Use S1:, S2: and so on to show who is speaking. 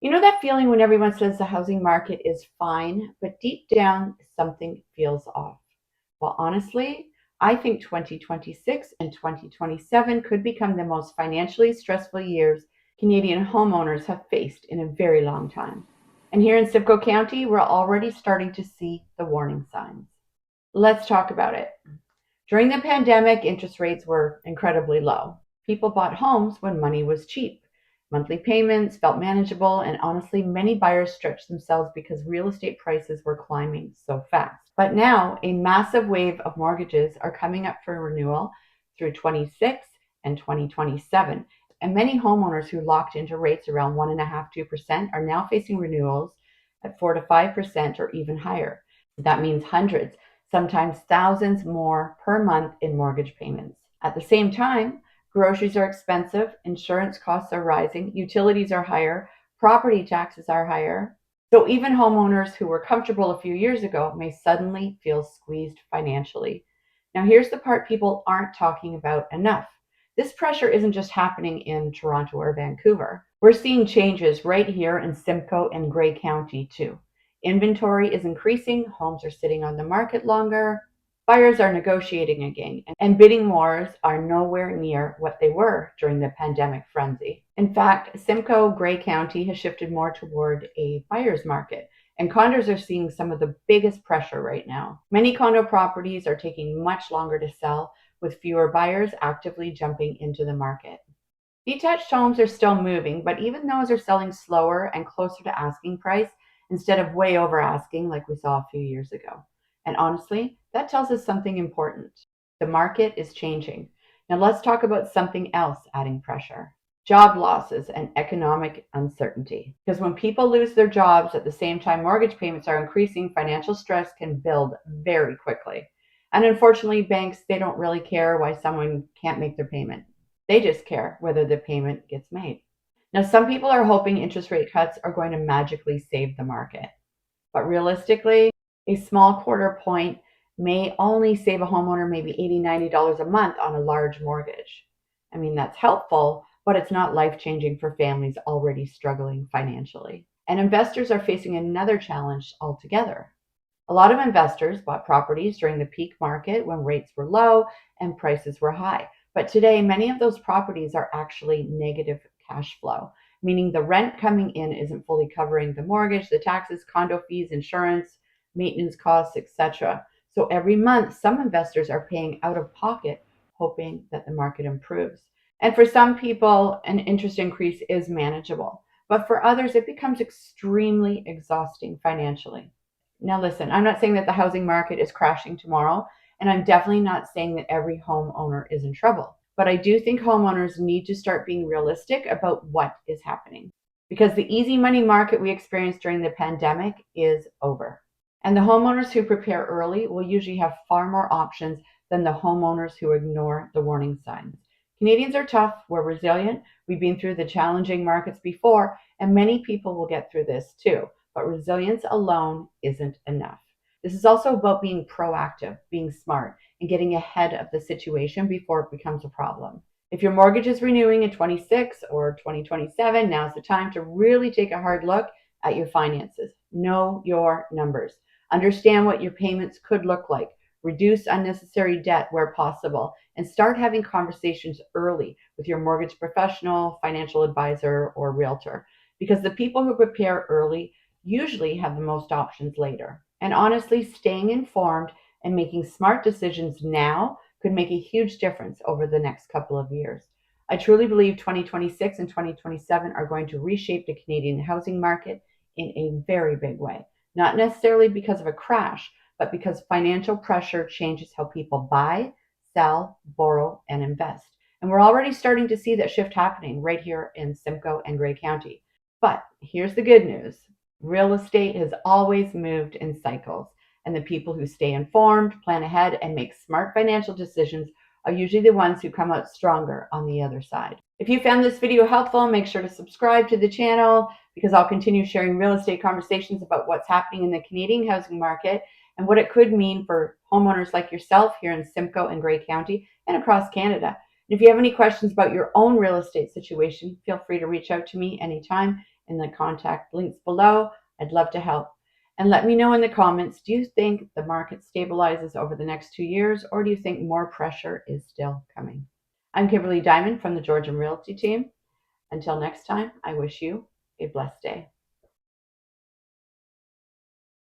S1: You know that feeling when everyone says the housing market is fine, but deep down something feels off? Well, honestly, I think 2026 and 2027 could become the most financially stressful years Canadian homeowners have faced in a very long time. And here in Simcoe County, we're already starting to see the warning signs. Let's talk about it. During the pandemic, interest rates were incredibly low. People bought homes when money was cheap. Monthly payments felt manageable, and honestly, many buyers stretched themselves because real estate prices were climbing so fast. But now, a massive wave of mortgages are coming up for renewal through 26 and 2027. And many homeowners who locked into rates around 1.5%, 2% are now facing renewals at 4 to 5% or even higher. That means hundreds, sometimes thousands more per month in mortgage payments. At the same time, groceries are expensive, insurance costs are rising, utilities are higher, property taxes are higher. So even homeowners who were comfortable a few years ago may suddenly feel squeezed financially. Now, here's the part people aren't talking about enough. This pressure isn't just happening in Toronto or Vancouver. We're seeing changes right here in Simcoe and Grey County, too. Inventory is increasing, homes are sitting on the market longer, buyers are negotiating again, and bidding wars are nowhere near what they were during the pandemic frenzy. In fact, Simcoe Grey County has shifted more toward a buyer's market, and condos are seeing some of the biggest pressure right now. Many condo properties are taking much longer to sell, with fewer buyers actively jumping into the market. Detached homes are still moving, but even those are selling slower and closer to asking price instead of way over asking like we saw a few years ago. And honestly, that tells us something important. The market is changing. Now let's talk about something else adding pressure: job losses and economic uncertainty. Because when people lose their jobs at the same time mortgage payments are increasing, financial stress can build very quickly. And unfortunately, banks, they don't really care why someone can't make their payment. They just care whether the payment gets made. Now, some people are hoping interest rate cuts are going to magically save the market. But realistically, a small quarter point may only save a homeowner maybe $80, $90 a month on a large mortgage. I mean, that's helpful, but it's not life changing for families already struggling financially. And investors are facing another challenge altogether. A lot of investors bought properties during the peak market when rates were low and prices were high. But today, many of those properties are actually negative cash flow, meaning the rent coming in isn't fully covering the mortgage, the taxes, condo fees, insurance, maintenance costs, etc. So every month, some investors are paying out of pocket, hoping that the market improves. And for some people, an interest increase is manageable. But for others, it becomes extremely exhausting financially. Now, listen, I'm not saying that the housing market is crashing tomorrow, and I'm definitely not saying that every homeowner is in trouble. But I do think homeowners need to start being realistic about what is happening, because the easy money market we experienced during the pandemic is over. And the homeowners who prepare early will usually have far more options than the homeowners who ignore the warning signs. Canadians are tough, we're resilient, we've been through the challenging markets before, and many people will get through this too. But resilience alone isn't enough. This is also about being proactive, being smart, and getting ahead of the situation before it becomes a problem. If your mortgage is renewing in 26 or 2027, now's the time to really take a hard look at your finances. Know your numbers. Understand what your payments could look like. Reduce unnecessary debt where possible, and start having conversations early with your mortgage professional, financial advisor, or realtor. Because the people who prepare early usually have the most options later. And honestly, staying informed and making smart decisions now could make a huge difference over the next couple of years. I truly believe 2026 and 2027 are going to reshape the Canadian housing market in a very big way. Not necessarily because of a crash, but because financial pressure changes how people buy, sell, borrow, and invest. And we're already starting to see that shift happening right here in Simcoe and Grey County. But here's the good news: real estate has always moved in cycles, and the people who stay informed, plan ahead, and make smart financial decisions are usually the ones who come out stronger on the other side. If you found this video helpful, make sure to subscribe to the channel, because I'll continue sharing real estate conversations about what's happening in the Canadian housing market and what it could mean for homeowners like yourself here in Simcoe and Grey County and across Canada. And if you have any questions about your own real estate situation, feel free to reach out to me anytime, in the contact links below. I'd love to help. And let me know in the comments, do you think the market stabilizes over the next 2 years, or do you think more pressure is still coming? I'm Kimberlee Diamond from the Georgian Realty Team. Until next time, I wish you a blessed day.